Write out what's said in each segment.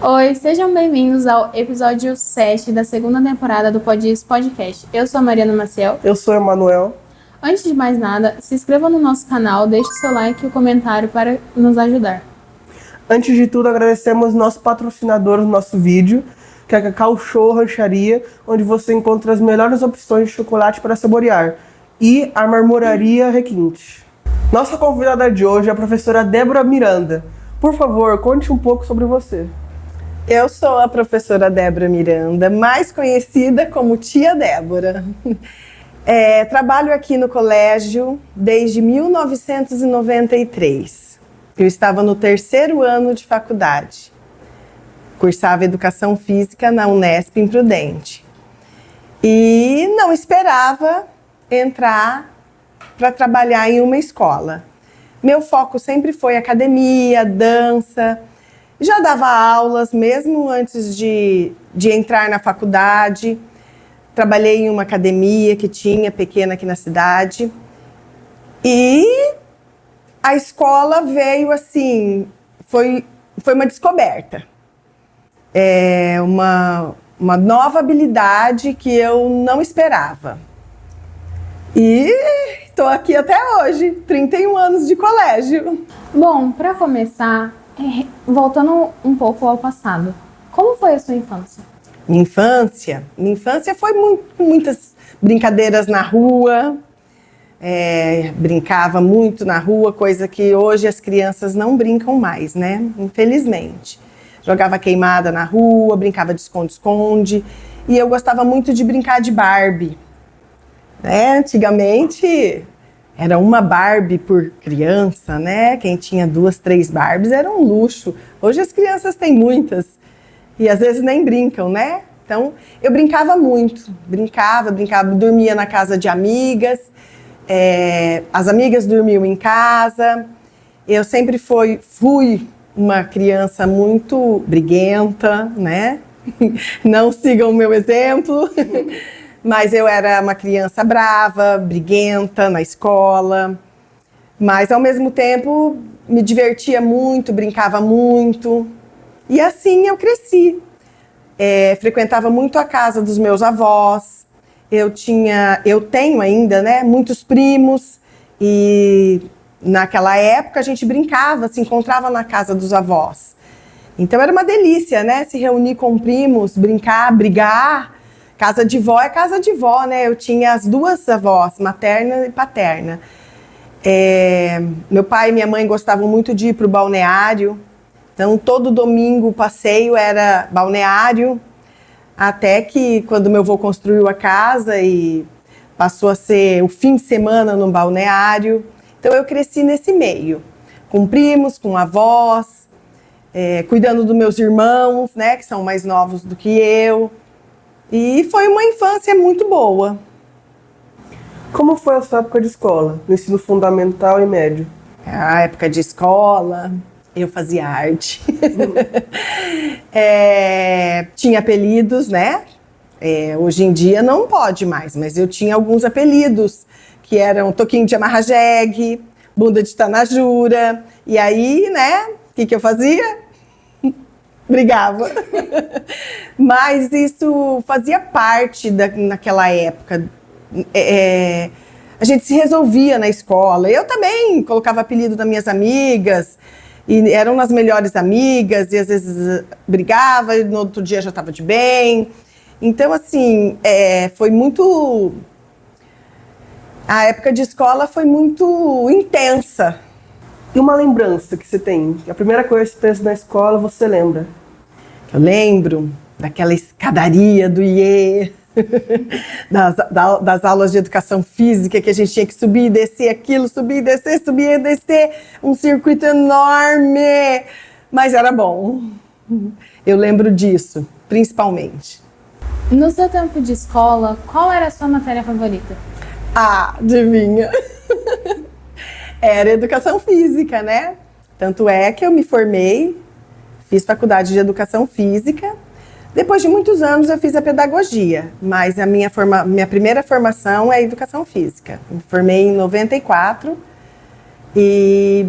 Oi, sejam bem-vindos ao episódio 7 da segunda temporada do Podiz Podcast. Eu sou a Mariana Maciel. Eu sou o Emanuel. Antes de mais nada, se inscreva no nosso canal, deixe seu like e o comentário para nos ajudar. Antes de tudo, agradecemos nosso patrocinador do nosso vídeo, que é a Cacau Show Rancharia, onde você encontra as melhores opções de chocolate para saborear, e a Marmoraria Requinte. Nossa convidada de hoje é a professora Débora Miranda. Por favor, conte um pouco sobre você. Eu sou a professora Débora Miranda, mais conhecida como Tia Débora. Trabalho aqui no colégio desde 1993. Eu estava no 3º ano de faculdade. Cursava Educação Física na Unesp em Prudente. E não esperava entrar para trabalhar em uma escola. Meu foco sempre foi academia, dança. Já dava aulas, mesmo antes de entrar na faculdade. Trabalhei em uma academia que tinha, pequena aqui na cidade. E a escola veio assim, foi uma descoberta. Uma nova habilidade que eu não esperava. E estou aqui até hoje, 31 anos de colégio. Bom, para começar, voltando um pouco ao passado, como foi a sua infância? Minha infância foi muitas brincadeiras na rua. Brincava muito na rua, coisa que hoje as crianças não brincam mais, né? Infelizmente. Jogava queimada na rua, brincava de esconde-esconde. E eu gostava muito de brincar de Barbie. Antigamente era uma Barbie por criança, né? Quem tinha 2, 3 Barbies era um luxo. Hoje as crianças têm muitas e às vezes nem brincam, né? Então eu brincava muito, brincava, dormia na casa de amigas, as amigas dormiam em casa. Eu sempre fui uma criança muito briguenta, né? Não sigam o meu exemplo. Mas eu era uma criança brava, briguenta na escola, mas ao mesmo tempo me divertia muito, brincava muito. E assim eu cresci. Frequentava muito a casa dos meus avós. Eu tenho ainda, né, muitos primos. E naquela época a gente brincava, se encontrava na casa dos avós. Então era uma delícia, né, se reunir com primos, brincar, brigar. Casa de vó é casa de vó, né? Eu tinha as 2 avós, materna e paterna. Meu pai e minha mãe gostavam muito de ir para o balneário. Então, todo domingo o passeio era balneário. Até que, quando meu avô construiu a casa e passou a ser o fim de semana no balneário. Então, eu cresci nesse meio. Com primos, com avós, cuidando dos meus irmãos, né? Que são mais novos do que eu. E foi uma infância muito boa. Como foi a sua época de escola, no ensino fundamental e médio? A época de escola, eu fazia arte. Tinha apelidos, né? Hoje em dia não pode mais, mas eu tinha alguns apelidos, que eram Toquinho de Amarra-Jegue, Bunda de Tanajura. E aí, né, o que eu fazia? Brigava. Mas isso fazia parte naquela época. A gente se resolvia na escola. Eu também colocava apelido das minhas amigas, e eram as melhores amigas, e às vezes brigava, e no outro dia já estava de bem. Então, assim, foi muito... A época de escola foi muito intensa. E uma lembrança que você tem? A primeira coisa que você pensa na escola, você lembra? Eu lembro daquela escadaria do IE, das aulas de educação física, que a gente tinha que subir e descer aquilo, subir e descer, subir e descer, um circuito enorme, mas era bom. Eu lembro disso, principalmente. No seu tempo de escola, qual era a sua matéria favorita? Adivinha? Era educação física, né? Tanto é que eu me formei, fiz faculdade de educação física. Depois de muitos anos eu fiz a pedagogia, mas a minha primeira formação é educação física. Me formei em 94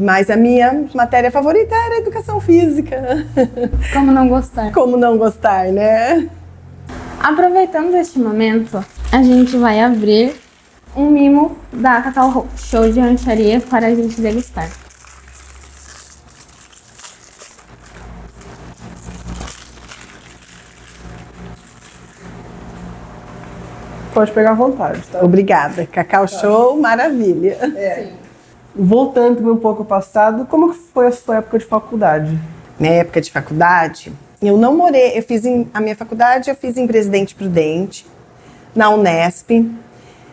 Mas a minha matéria favorita era educação física. Como não gostar? Como não gostar, né? Aproveitando este momento, a gente vai abrir um mimo da Cacau Show de rancharia para a gente degustar. Pode pegar à vontade, tá? Obrigada. Cacau Show, maravilha. Sim. Voltando também um pouco ao passado, como que foi a sua época de faculdade? Minha época de faculdade, eu não morei, a minha faculdade eu fiz em Presidente Prudente, na Unesp,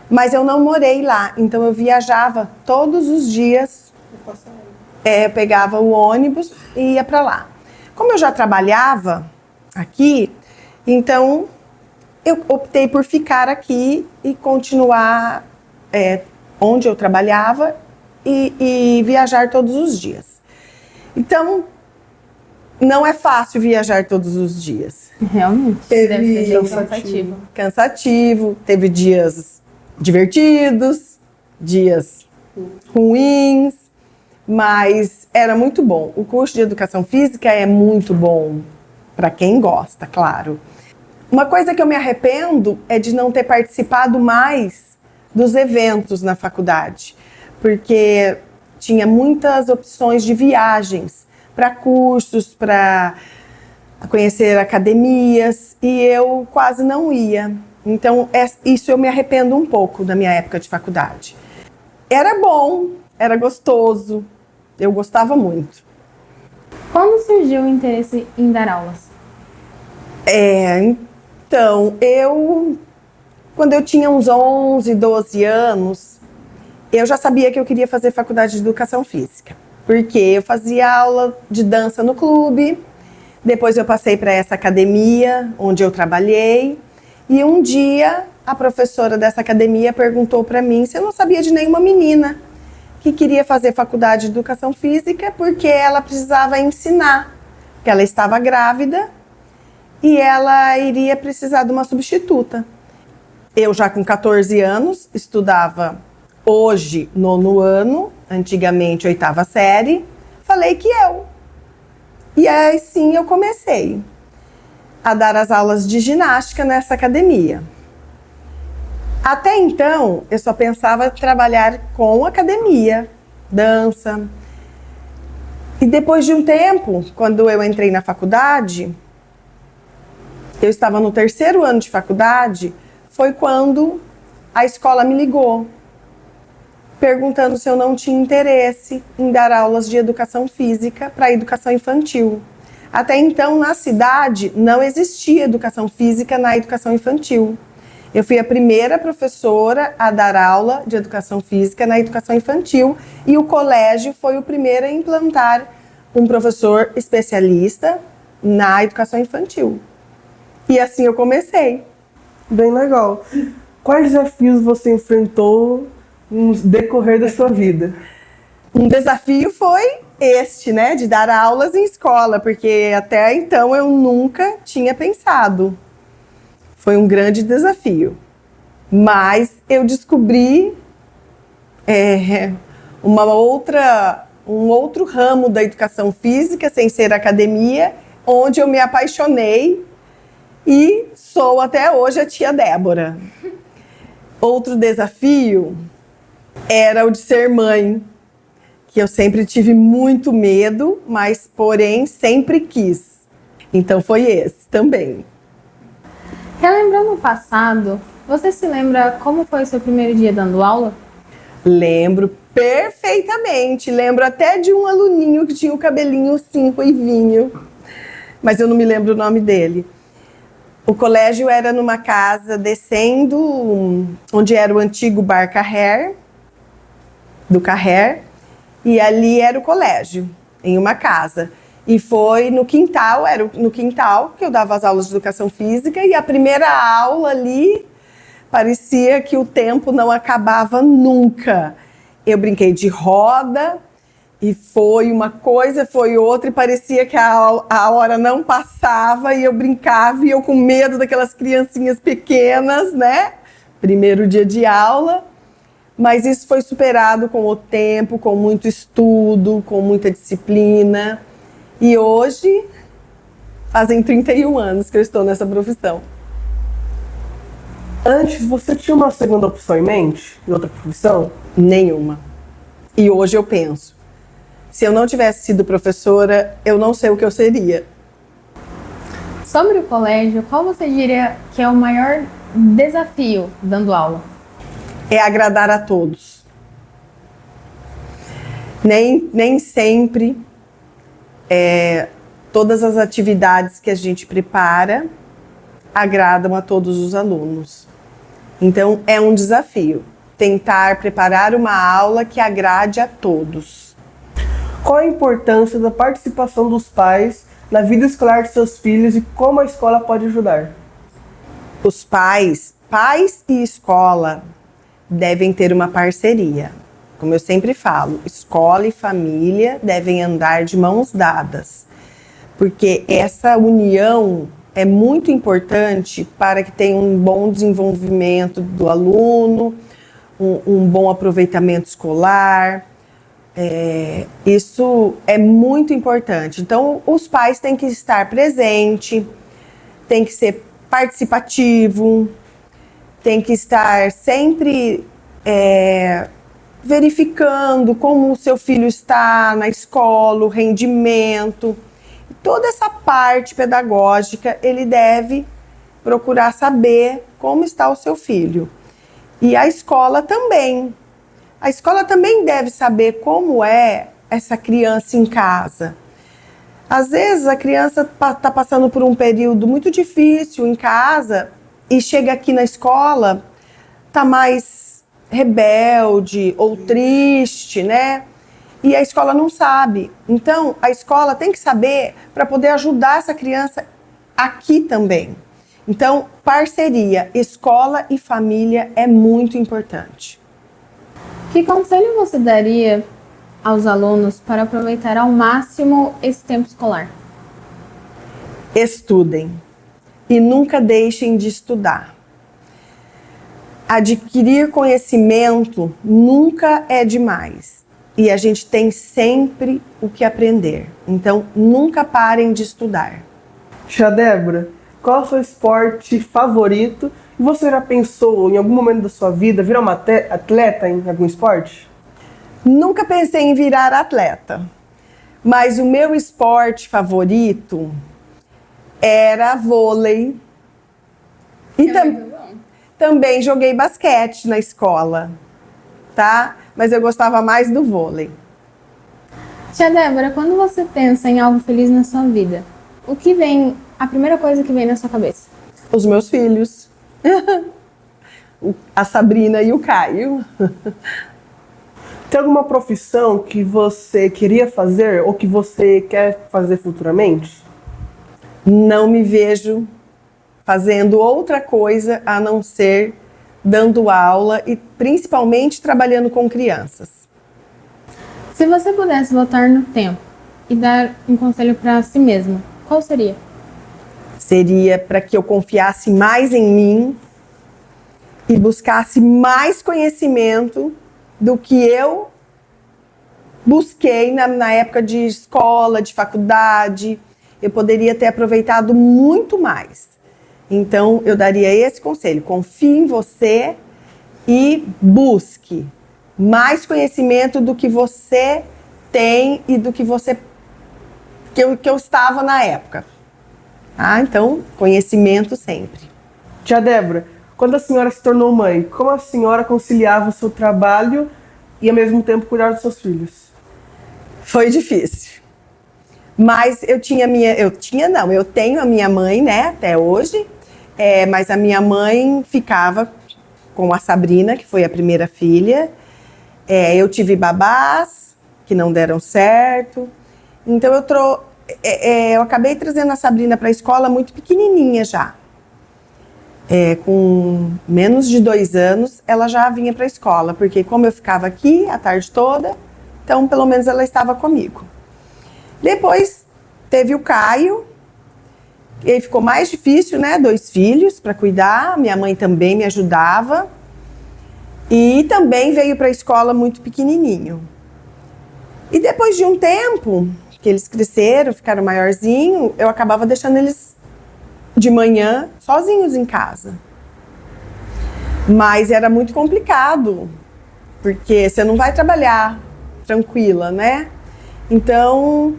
mas eu não morei lá, então eu viajava todos os dias, eu pegava o ônibus e ia para lá. Como eu já trabalhava aqui, então eu optei por ficar aqui e continuar onde eu trabalhava e viajar todos os dias. Então, não é fácil viajar todos os dias. Realmente, deve ser bem cansativo. Cansativo, teve dias divertidos, dias ruins, mas era muito bom. O curso de Educação Física é muito bom para quem gosta, claro. Uma coisa que eu me arrependo é de não ter participado mais dos eventos na faculdade, porque tinha muitas opções de viagens para cursos, para conhecer academias, e eu quase não ia. Então, isso eu me arrependo um pouco da minha época de faculdade. Era bom, era gostoso, eu gostava muito. Quando surgiu o interesse em dar aulas? Então, quando eu tinha uns 11, 12 anos, eu já sabia que eu queria fazer faculdade de Educação Física. Porque eu fazia aula de dança no clube, depois eu passei para essa academia onde eu trabalhei, e um dia a professora dessa academia perguntou para mim se eu não sabia de nenhuma menina que queria fazer faculdade de Educação Física porque ela precisava ensinar, porque ela estava grávida e ela iria precisar de uma substituta. Eu já com 14 anos estudava hoje 9º ano, antigamente 8ª série, falei que eu. E aí sim eu comecei a dar as aulas de ginástica nessa academia. Até então, eu só pensava em trabalhar com academia, dança. E depois de um tempo, quando eu entrei na faculdade, eu estava no 3º ano de faculdade, foi quando a escola me ligou, perguntando se eu não tinha interesse em dar aulas de educação física para educação infantil. Até então, na cidade, não existia educação física na educação infantil. Eu fui a primeira professora a dar aula de educação física na educação infantil e o colégio foi o primeiro a implantar um professor especialista na educação infantil. E assim eu comecei. Bem legal. Quais desafios você enfrentou no decorrer da sua vida? Um desafio foi né, de dar aulas em escola, porque até então eu nunca tinha pensado. Foi um grande desafio. Mas eu descobri um outro ramo da educação física, sem ser academia, onde eu me apaixonei e sou até hoje a tia Débora. Outro desafio era o de ser mãe, que eu sempre tive muito medo, mas porém sempre quis. Então foi esse também. Relembrando o passado, você se lembra como foi o seu primeiro dia dando aula? Lembro perfeitamente. Lembro até de um aluninho que tinha o cabelinho assim, ruivinho. Mas eu não me lembro o nome dele. O colégio era numa casa descendo, onde era o antigo bar Carrer, do Carrer. E ali era o colégio, em uma casa. E foi no quintal, era no quintal que eu dava as aulas de educação física. E a primeira aula ali, parecia que o tempo não acabava nunca. Eu brinquei de roda, e foi uma coisa, foi outra, e parecia que a hora não passava, e eu brincava, e eu com medo daquelas criancinhas pequenas, né? Primeiro dia de aula. Mas isso foi superado com o tempo, com muito estudo, com muita disciplina. E hoje, fazem 31 anos que eu estou nessa profissão. Antes, você tinha uma segunda opção em mente? Em outra profissão? Nenhuma. E hoje eu penso, se eu não tivesse sido professora, eu não sei o que eu seria. Sobre o colégio, qual você diria que é o maior desafio dando aula? É agradar a todos. Nem sempre todas as atividades que a gente prepara agradam a todos os alunos. Então, é um desafio tentar preparar uma aula que agrade a todos. Qual a importância da participação dos pais na vida escolar de seus filhos e como a escola pode ajudar? Os pais e escola devem ter uma parceria. Como eu sempre falo, escola e família devem andar de mãos dadas, porque essa união é muito importante para que tenha um bom desenvolvimento do aluno, um bom aproveitamento escolar. Isso é muito importante. Então, os pais têm que estar presentes, têm que ser participativo, tem que estar sempre verificando como o seu filho está na escola, o rendimento. Toda essa parte pedagógica, ele deve procurar saber como está o seu filho. E a escola também. A escola também deve saber como é essa criança em casa. Às vezes a criança está passando por um período muito difícil em casa e chega aqui na escola, está mais rebelde ou triste, né? E a escola não sabe. Então, a escola tem que saber para poder ajudar essa criança aqui também. Então, parceria, escola e família é muito importante. Que conselho você daria aos alunos para aproveitar ao máximo esse tempo escolar? Estudem e nunca deixem de estudar. Adquirir conhecimento nunca é demais e a gente tem sempre o que aprender. Então, nunca parem de estudar. Tia Débora, qual é o seu esporte favorito? E você já pensou em algum momento da sua vida virar uma atleta em algum esporte? Nunca pensei em virar atleta, mas o meu esporte favorito era vôlei. E também joguei basquete na escola, tá? Mas eu gostava mais do vôlei. Tia Débora, quando você pensa em algo feliz na sua vida, o que vem, a primeira coisa que vem na sua cabeça? Os meus filhos. A Sabrina e o Caio. Tem alguma profissão que você queria fazer ou que você quer fazer futuramente? Não me vejo fazendo outra coisa a não ser dando aula e principalmente trabalhando com crianças. Se você pudesse voltar no tempo e dar um conselho para si mesma, qual seria? Seria para que eu confiasse mais em mim e buscasse mais conhecimento do que eu busquei na época de escola, de faculdade. Eu poderia ter aproveitado muito mais. Então, eu daria esse conselho. Confie em você e busque mais conhecimento do que você tem e do que eu estava na época. Então, conhecimento sempre. Tia Débora, quando a senhora se tornou mãe, como a senhora conciliava o seu trabalho e ao mesmo tempo cuidar dos seus filhos? Foi difícil. Mas eu tenho a minha mãe, né, até hoje. Mas a minha mãe ficava com a Sabrina, que foi a primeira filha. Eu tive babás que não deram certo. Então eu acabei trazendo a Sabrina para a escola muito pequenininha já. Com menos de 2 anos, ela já vinha para a escola, porque como eu ficava aqui a tarde toda, então pelo menos ela estava comigo. Depois teve o Caio, e aí ficou mais difícil, né? 2 filhos para cuidar, minha mãe também me ajudava. E também veio para a escola muito pequenininho. E depois de um tempo que eles cresceram, ficaram maiorzinhos, eu acabava deixando eles de manhã sozinhos em casa. Mas era muito complicado, porque você não vai trabalhar tranquila, né? Então,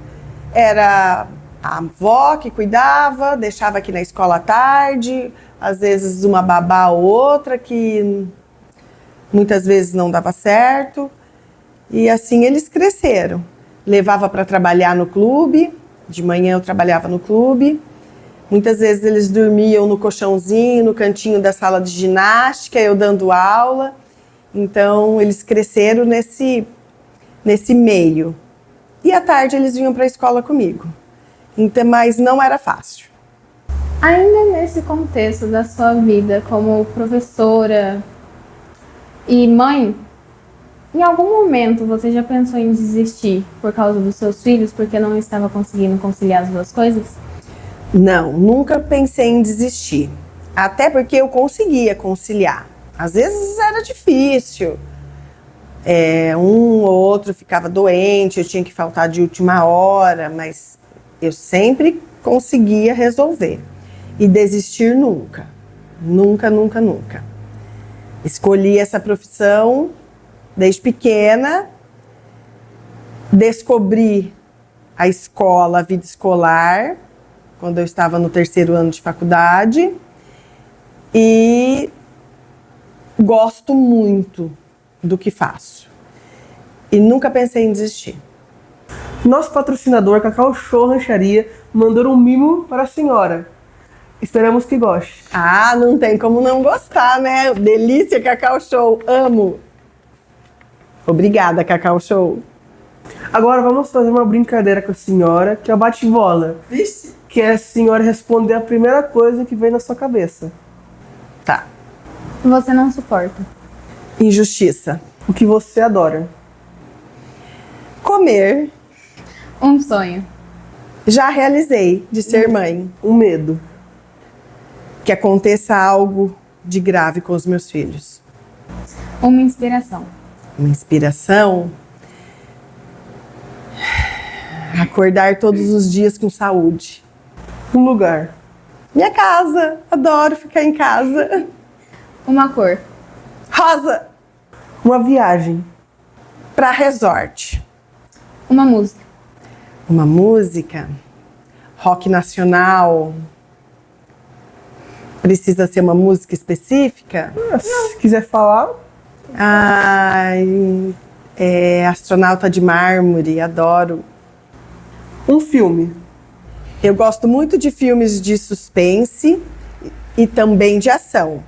era a avó que cuidava, deixava aqui na escola à tarde, às vezes uma babá ou outra, que muitas vezes não dava certo. E assim eles cresceram. Levava para trabalhar no clube, de manhã eu trabalhava no clube. Muitas vezes eles dormiam no colchãozinho, no cantinho da sala de ginástica, eu dando aula. Então eles cresceram nesse meio. E à tarde eles vinham para a escola comigo. Então, mas não era fácil. Ainda nesse contexto da sua vida como professora e mãe, em algum momento você já pensou em desistir por causa dos seus filhos, porque não estava conseguindo conciliar as duas coisas? Não, nunca pensei em desistir. Até porque eu conseguia conciliar. Às vezes era difícil. Um ou outro ficava doente, eu tinha que faltar de última hora, mas eu sempre conseguia resolver. E desistir nunca. Nunca, nunca, nunca. Escolhi essa profissão desde pequena, descobri a escola, a vida escolar, quando eu estava no 3º ano de faculdade, e gosto muito do que faço. E nunca pensei em desistir. Nosso patrocinador, Cacau Show Rancharia, mandou um mimo para a senhora. Esperamos que goste. Ah, não tem como não gostar, né? Delícia, Cacau Show, amo! Obrigada, Cacau Show. Agora vamos fazer uma brincadeira com a senhora, que é o bate-bola. Vixe. Que é a senhora responder a primeira coisa que vem na sua cabeça. Tá. Você não suporta. Injustiça. O que você adora. Comer. Um sonho. Já realizei de ser mãe. Um medo. Que aconteça algo de grave com os meus filhos. Uma inspiração. Uma inspiração. Acordar todos os dias com saúde. Um lugar. Minha casa. Adoro ficar em casa. Uma cor. Rosa. Uma viagem. Para resort. Uma música. Uma música. Rock nacional. Precisa ser uma música específica? Se quiser falar. Ai, Astronauta de Mármore, adoro. Um filme. Eu gosto muito de filmes de suspense e também de ação.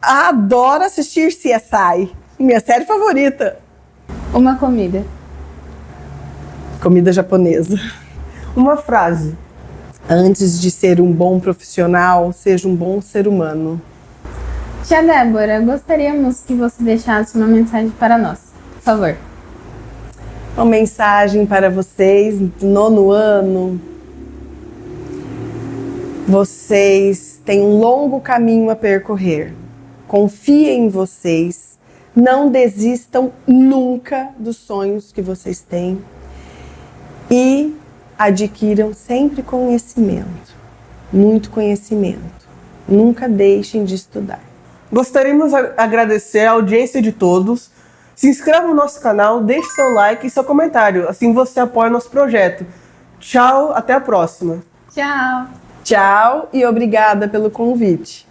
Adoro assistir CSI, minha série favorita. Uma comida. Comida japonesa. Uma frase. Antes de ser um bom profissional, seja um bom ser humano. Tia Débora, gostaríamos que você deixasse uma mensagem para nós. Por favor. Uma mensagem para vocês do 9º ano. Vocês têm um longo caminho a percorrer. Confiem em vocês. Não desistam nunca dos sonhos que vocês têm. E adquiram sempre conhecimento. Muito conhecimento. Nunca deixem de estudar. Gostaríamos de agradecer a audiência de todos. Se inscreva no nosso canal, deixe seu like e seu comentário. Assim você apoia nosso projeto. Tchau, até a próxima. Tchau. Tchau e obrigada pelo convite.